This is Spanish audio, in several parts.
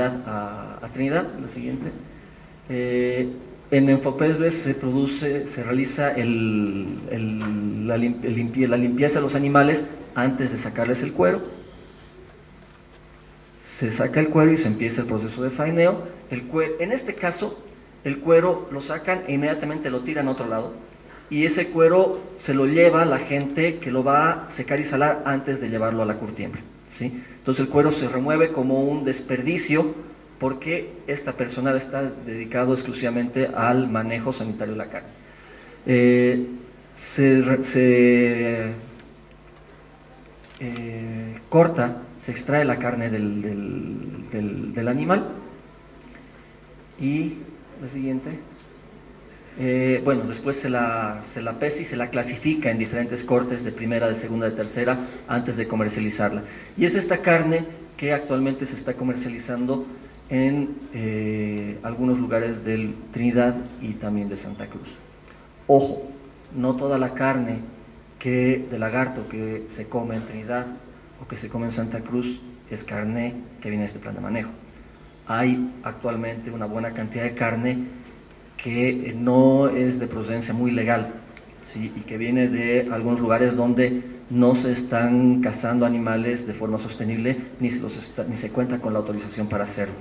a Trinidad, la siguiente. En Enfopesbes se realiza la limpieza de los animales antes de sacarles el cuero. Se saca el cuero y se empieza el proceso de faeneo. En este caso, el cuero lo sacan e inmediatamente lo tiran a otro lado. Y ese cuero se lo lleva la gente que lo va a secar y salar antes de llevarlo a la curtiembre, ¿sí? Entonces el cuero se remueve como un desperdicio porque esta personal está dedicado exclusivamente al manejo sanitario de la carne. Corta, se extrae la carne del animal. Y la siguiente. Bueno, después se la pesa y se la clasifica en diferentes cortes de primera, de segunda, de tercera, antes de comercializarla. Y es esta carne que actualmente se está comercializando en algunos lugares de Trinidad y también de Santa Cruz. Ojo, no toda la carne de lagarto que se come en Trinidad o que se come en Santa Cruz es carne que viene de este plan de manejo. Hay actualmente una buena cantidad de carne que no es de procedencia muy legal, ¿sí? Y que viene de algunos lugares donde no se están cazando animales de forma sostenible ni se cuenta con la autorización para hacerlo.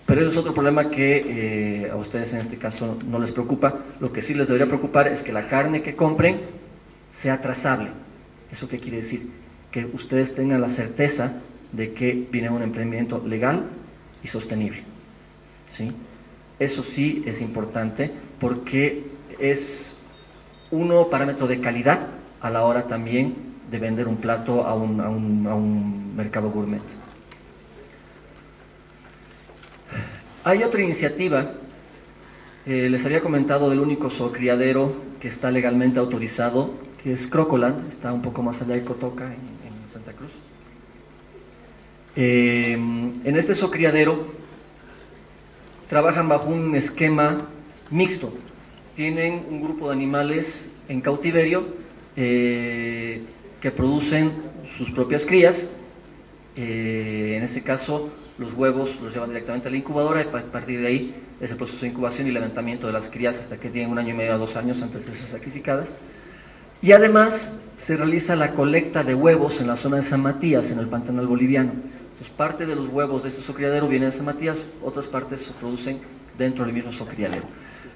Pero eso es otro problema que a ustedes en este caso no les preocupa. Lo que sí les debería preocupar es que la carne que compren sea trazable. ¿Eso qué quiere decir? Que ustedes tengan la certeza de que viene un emprendimiento legal y sostenible, ¿sí? Eso sí es importante porque es un parámetro de calidad a la hora también de vender un plato a un mercado gourmet. Hay otra iniciativa, les había comentado del único zoocriadero que está legalmente autorizado, que es Crocoland, está un poco más allá de Cotoca, en Santa Cruz. En este zoocriadero trabajan bajo un esquema mixto. Tienen un grupo de animales en cautiverio que producen sus propias crías. En este caso, los huevos los llevan directamente a la incubadora y a partir de ahí es el proceso de incubación y levantamiento de las crías hasta que tienen 1 año y medio a 2 años antes de ser sacrificadas. Y además se realiza la colecta de huevos en la zona de San Matías, en el Pantanal boliviano. Entonces, parte de los huevos de este zoocriadero vienen de San Matías, otras partes se producen dentro del mismo zoocriadero.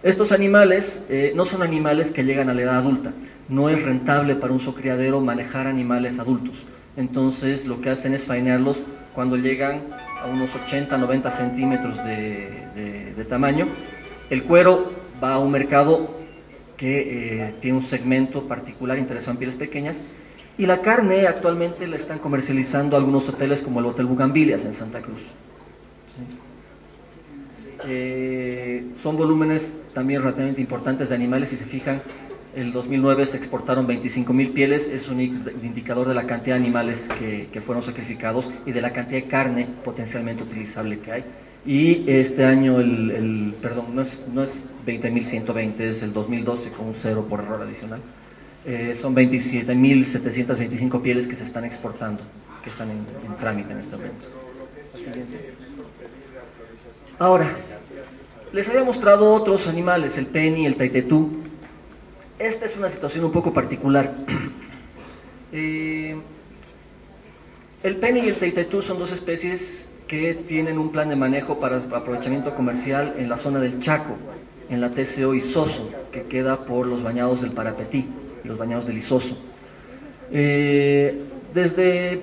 Estos animales no son animales que llegan a la edad adulta. No es rentable para un zoocriadero manejar animales adultos. Entonces, lo que hacen es faenearlos cuando llegan a unos 80, 90 centímetros de tamaño. El cuero va a un mercado que tiene un segmento particular interesado en pieles pequeñas. Y la carne actualmente la están comercializando algunos hoteles como el Hotel Bugambilias en Santa Cruz, ¿sí? Son volúmenes también relativamente importantes de animales. Si se fijan, en 2009 se exportaron 25.000 pieles, es un indicador de la cantidad de animales que fueron sacrificados y de la cantidad de carne potencialmente utilizable que hay. Y este año, perdón, no es 20.120, es el 2012 con un 0 por error adicional. Son 27.725 pieles que se están exportando, que están en trámite en este momento. Ahora, les había mostrado otros animales, el peni, el taitetú. Esta es una situación un poco particular. El peni y el taitetú son dos especies que tienen un plan de manejo para aprovechamiento comercial en la zona del Chaco, en la TCO Isoso, que queda por los bañados del Parapetí, los bañados del Isoso. Desde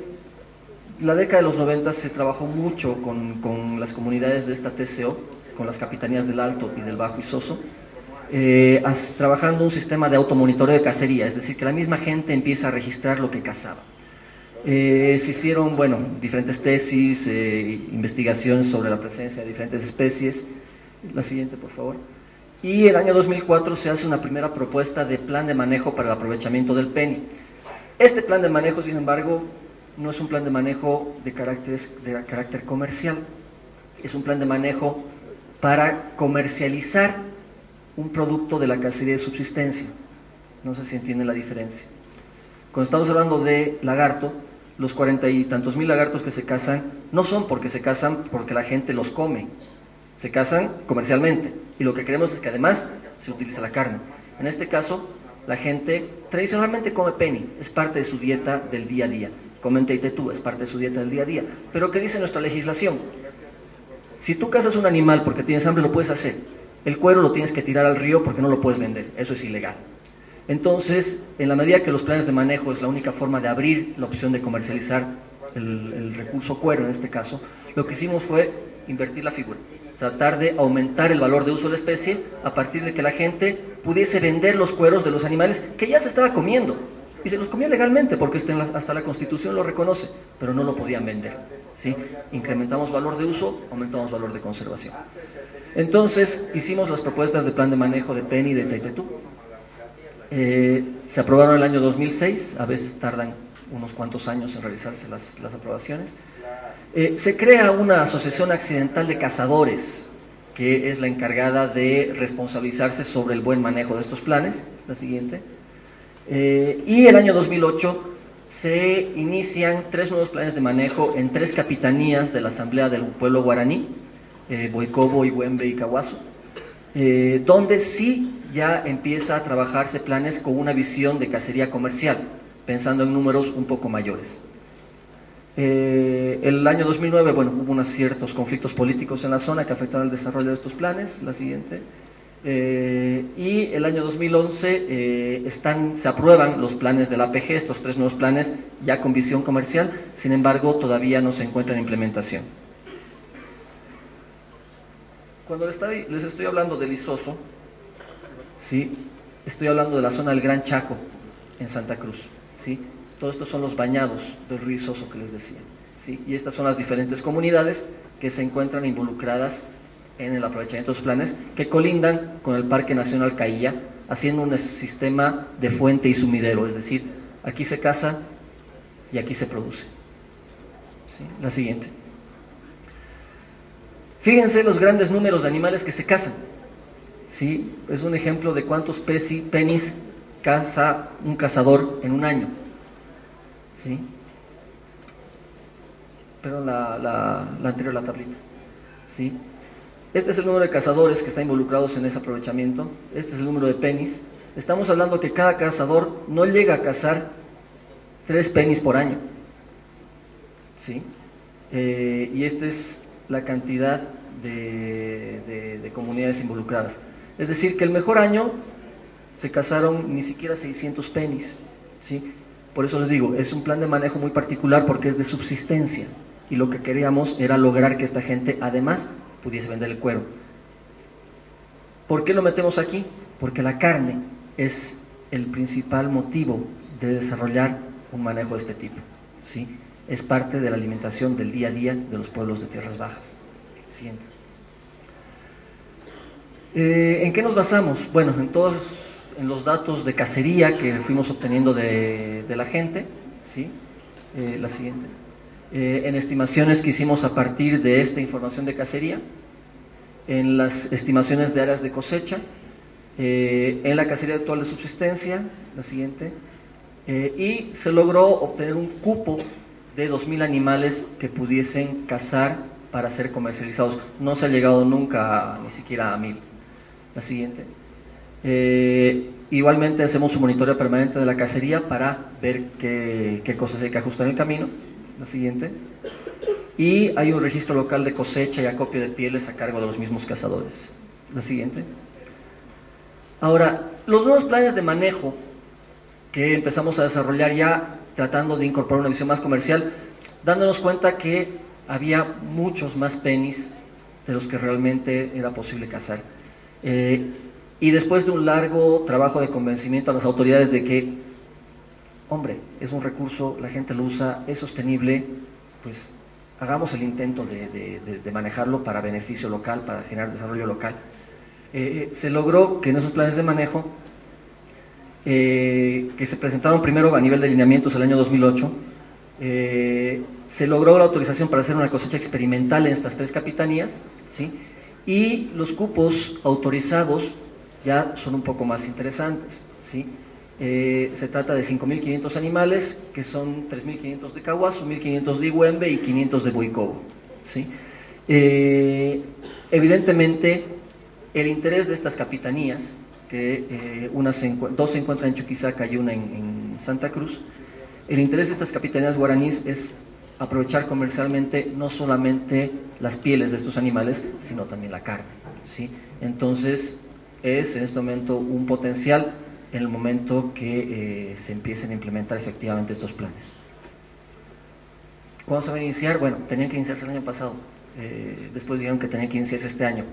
la década de los 90 se trabajó mucho con las comunidades de esta TCO, con las capitanías del Alto y del Bajo Isoso, trabajando un sistema de automonitoreo de cacería, es decir, que la misma gente empieza a registrar lo que cazaba. Se hicieron, bueno, diferentes tesis, investigaciones sobre la presencia de diferentes especies. La siguiente, por favor. Y el año 2004 se hace una primera propuesta de plan de manejo para el aprovechamiento del peni. Este plan de manejo, sin embargo, no es un plan de manejo de carácter comercial, es un plan de manejo para comercializar un producto de la cacería de subsistencia. No sé si entienden la diferencia. Cuando estamos hablando de lagarto, los 40 y tantos mil lagartos que se cazan no son porque se cazan porque la gente los come, se cazan comercialmente, y lo que queremos es que además se utilice la carne. En este caso, la gente tradicionalmente come peni, es parte de su dieta del día a día. Comen teitetú, es parte de su dieta del día a día. Pero ¿qué dice nuestra legislación? Si tú cazas un animal porque tienes hambre, lo puedes hacer. El cuero lo tienes que tirar al río porque no lo puedes vender, eso es ilegal. Entonces, en la medida que los planes de manejo es la única forma de abrir la opción de comercializar el recurso cuero en este caso, lo que hicimos fue invertir la figura, tratar de aumentar el valor de uso de la especie a partir de que la gente pudiese vender los cueros de los animales que ya se estaba comiendo, y se los comía legalmente porque hasta la Constitución lo reconoce, pero no lo podían vender, ¿sí? Incrementamos valor de uso, aumentamos valor de conservación. Entonces hicimos las propuestas de plan de manejo de peni y de teitetú. Se aprobaron en el año 2006, a veces tardan unos cuantos años en realizarse las aprobaciones. Se crea una asociación accidental de cazadores, que es la encargada de responsabilizarse sobre el buen manejo de estos planes, la siguiente. Y el año 2008 se inician 3 nuevos planes de manejo en 3 capitanías de la Asamblea del Pueblo Guaraní, Boicobo, Ihuembe y Cahuaso, donde sí ya empieza a trabajarse planes con una visión de cacería comercial, pensando en números un poco mayores. El año 2009, bueno, hubo unos ciertos conflictos políticos en la zona que afectaron el desarrollo de estos planes, la siguiente. Y el año 2011 se aprueban los planes del APG, estos 3 nuevos planes ya con visión comercial, sin embargo todavía no se encuentran en implementación. Cuando les estoy hablando del Isoso, ¿sí? Estoy hablando de la zona del Gran Chaco, en Santa Cruz, ¿sí? Todos estos son los bañados del río Isoso que les decía, ¿sí? Y estas son las diferentes comunidades que se encuentran involucradas en el aprovechamiento de los planes, que colindan con el Parque Nacional Cailla, haciendo un sistema de fuente y sumidero, es decir, aquí se caza y aquí se produce, ¿sí? La siguiente. Fíjense los grandes números de animales que se cazan, ¿sí? Es un ejemplo de cuántos penis caza un cazador en un año, ¿sí? Pero la anterior, la tablita, ¿sí? Este es el número de cazadores que están involucrados en ese aprovechamiento, este es el número de penis. Estamos hablando que cada cazador no llega a cazar 3 penis por año, ¿sí? Y esta es la cantidad de comunidades involucradas. Es decir, que el mejor año se cazaron ni siquiera 600 penis, ¿sí? Por eso les digo, es un plan de manejo muy particular porque es de subsistencia, y lo que queríamos era lograr que esta gente además pudiese vender el cuero. ¿Por qué lo metemos aquí? Porque la carne es el principal motivo de desarrollar un manejo de este tipo, ¿sí? Es parte de la alimentación del día a día de los pueblos de tierras bajas. Siguiente. ¿En qué nos basamos? Bueno, en los datos de cacería que fuimos obteniendo de la gente, ¿sí? La siguiente. En estimaciones que hicimos a partir de esta información de cacería, en las estimaciones de áreas de cosecha, en la cacería actual de subsistencia, la siguiente, y se logró obtener un cupo de 2.000 animales que pudiesen cazar para ser comercializados. No se ha llegado nunca ni siquiera a 1.000. La siguiente. Igualmente hacemos un monitoreo permanente de la cacería para ver qué cosas hay que ajustar en el camino. La siguiente. Y hay un registro local de cosecha y acopio de pieles a cargo de los mismos cazadores. La siguiente. Ahora, los nuevos planes de manejo que empezamos a desarrollar ya tratando de incorporar una visión más comercial, dándonos cuenta que había muchos más penis de los que realmente era posible cazar. Y después de un largo trabajo de convencimiento a las autoridades de que, hombre, es un recurso, la gente lo usa, es sostenible, pues hagamos el intento de manejarlo para beneficio local, para generar desarrollo local. Se logró que en esos planes de manejo, que se presentaron primero a nivel de lineamientos el año 2008, se logró la autorización para hacer una cosecha experimental en estas 3 capitanías, ¿sí? Y los cupos autorizados ya son un poco más interesantes, ¿sí? Se trata de 5.500 animales, que son 3.500 de Caguaso, 1.500 de Ihuembe y 500 de Boicobo, ¿sí? Evidentemente, el interés de estas capitanías, que dos se encuentran en Chuquisaca y una en Santa Cruz, el interés de estas capitanías guaraníes es aprovechar comercialmente no solamente las pieles de estos animales, sino también la carne, ¿sí? Entonces, es en este momento un potencial en el momento que se empiecen a implementar efectivamente estos planes. ¿Cuándo se va a iniciar? Bueno, tenían que iniciarse el año pasado, después dijeron que tenían que iniciarse este año.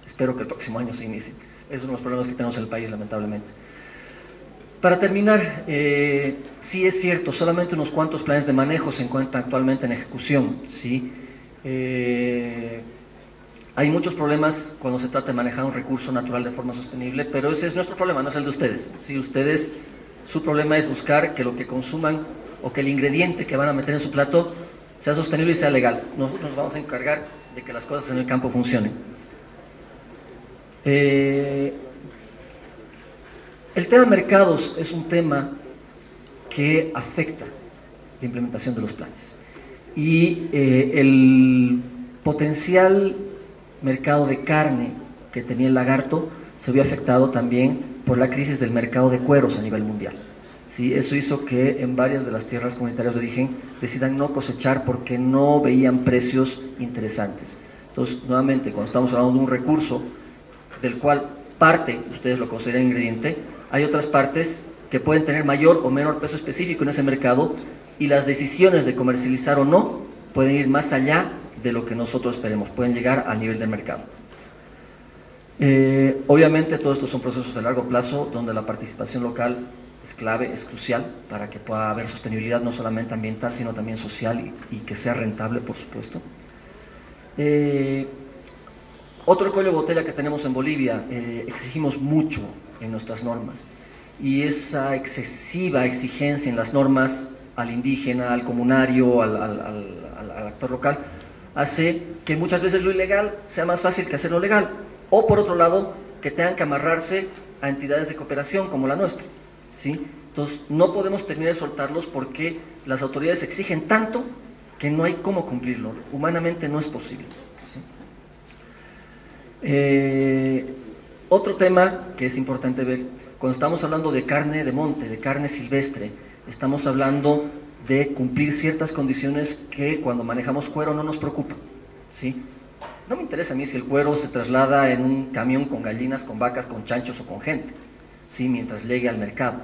Espero que el próximo año se inicie. Es uno de los problemas que tenemos en el país, lamentablemente. Para terminar, sí es cierto, solamente unos cuantos planes de manejo se encuentran actualmente en ejecución, ¿sí? Hay muchos problemas cuando se trata de manejar un recurso natural de forma sostenible, pero ese es nuestro problema, no es el de ustedes. Si ustedes, su problema es buscar que lo que consuman o que el ingrediente que van a meter en su plato sea sostenible y sea legal. Nosotros nos vamos a encargar de que las cosas en el campo funcionen. El tema mercados es un tema que afecta la implementación de los planes. Y el potencial mercado de carne que tenía el lagarto se vio afectado también por la crisis del mercado de cueros a nivel mundial. ¿Sí? Eso hizo que en varias de las tierras comunitarias de origen decidan no cosechar porque no veían precios interesantes. Entonces, nuevamente, cuando estamos hablando de un recurso del cual parte, ustedes lo consideran ingrediente, hay otras partes que pueden tener mayor o menor peso específico en ese mercado y las decisiones de comercializar o no pueden ir más allá de lo que nosotros esperemos, pueden llegar al nivel del mercado. Obviamente todos estos son procesos de largo plazo donde la participación local es clave, es crucial para que pueda haber sostenibilidad no solamente ambiental sino también social y que sea rentable, por supuesto. Otro cuello de botella que tenemos en Bolivia, exigimos mucho en nuestras normas y esa excesiva exigencia en las normas al indígena, al comunario, al actor local, hace que muchas veces lo ilegal sea más fácil que hacerlo legal, o por otro lado, que tengan que amarrarse a entidades de cooperación como la nuestra, ¿sí? Entonces, no podemos terminar de soltarlos porque las autoridades exigen tanto que no hay cómo cumplirlo, humanamente no es posible, ¿sí? Otro tema que es importante ver, cuando estamos hablando de carne de monte, de carne silvestre, estamos hablando de cumplir ciertas condiciones que cuando manejamos cuero no nos preocupan, ¿sí? No me interesa a mí si el cuero se traslada en un camión con gallinas, con vacas, con chanchos o con gente, ¿sí? Mientras llegue al mercado.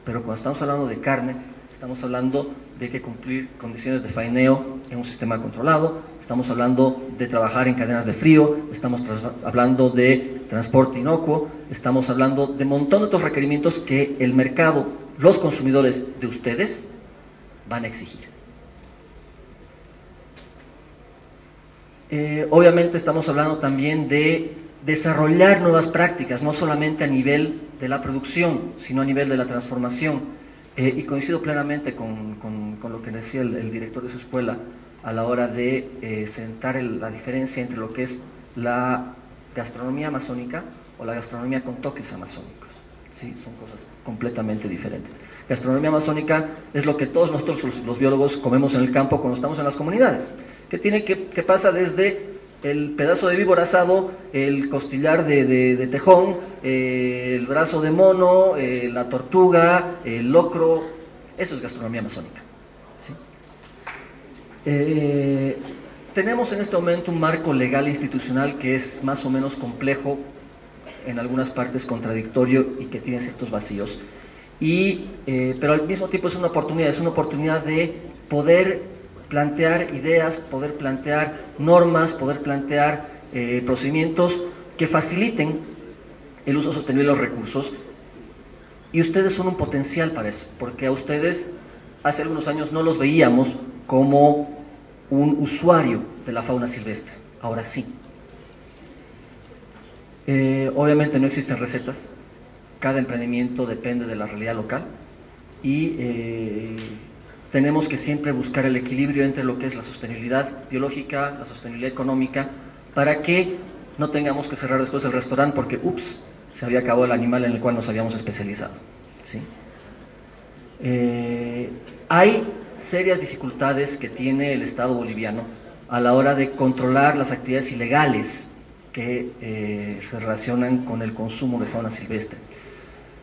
Pero cuando estamos hablando de carne, estamos hablando de que cumplir condiciones de faeneo en un sistema controlado, estamos hablando de trabajar en cadenas de frío, estamos hablando de transporte inocuo, estamos hablando de un montón de otros requerimientos que el mercado, los consumidores de ustedes, van a exigir. Obviamente estamos hablando también de desarrollar nuevas prácticas, no solamente a nivel de la producción, sino a nivel de la transformación. Y coincido plenamente con lo que decía el director de su escuela a la hora de sentar la diferencia entre lo que es la gastronomía amazónica o la gastronomía con toques amazónicos. Sí, son cosas completamente diferentes. Gastronomía amazónica es lo que todos nosotros los biólogos comemos en el campo cuando estamos en las comunidades, que pasa desde el pedazo de víbora asado, el costillar de tejón, el brazo de mono, la tortuga, el locro. Eso es gastronomía amazónica, ¿sí? Tenemos en este momento un marco legal e institucional que es más o menos complejo, en algunas partes contradictorio y que tiene ciertos vacíos. Pero al mismo tiempo es una oportunidad de poder plantear ideas, poder plantear normas, poder plantear procedimientos que faciliten el uso sostenible de los recursos. Y ustedes son un potencial para eso, porque a ustedes hace algunos años no los veíamos como un usuario de la fauna silvestre, ahora sí. Obviamente no existen recetas, cada emprendimiento depende de la realidad local y tenemos que siempre buscar el equilibrio entre lo que es la sostenibilidad biológica, la sostenibilidad económica, para que no tengamos que cerrar después el restaurante porque, ups, se había acabado el animal en el cual nos habíamos especializado, ¿sí? Hay serias dificultades que tiene el Estado boliviano a la hora de controlar las actividades ilegales que se relacionan con el consumo de fauna silvestre.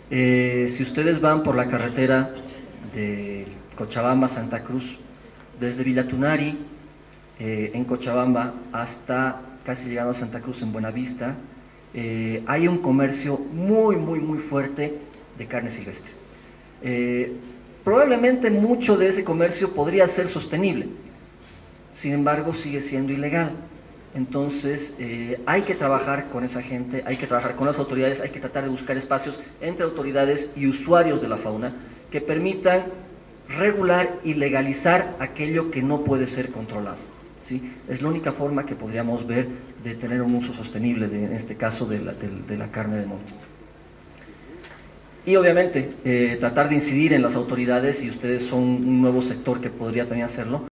Si ustedes van por la carretera de Cochabamba a Santa Cruz, desde Villa Tunari, en Cochabamba, hasta casi llegando a Santa Cruz en Buenavista, hay un comercio muy fuerte de carne silvestre. Probablemente mucho de ese comercio podría ser sostenible, sin embargo sigue siendo ilegal. Entonces hay que trabajar con esa gente, hay que trabajar con las autoridades, hay que tratar de buscar espacios entre autoridades y usuarios de la fauna que permitan regular y legalizar aquello que no puede ser controlado, ¿sí? Es la única forma que podríamos ver de tener un uso sostenible, en este caso, de la carne de monte. Y obviamente tratar de incidir en las autoridades, si ustedes son un nuevo sector que podría también hacerlo,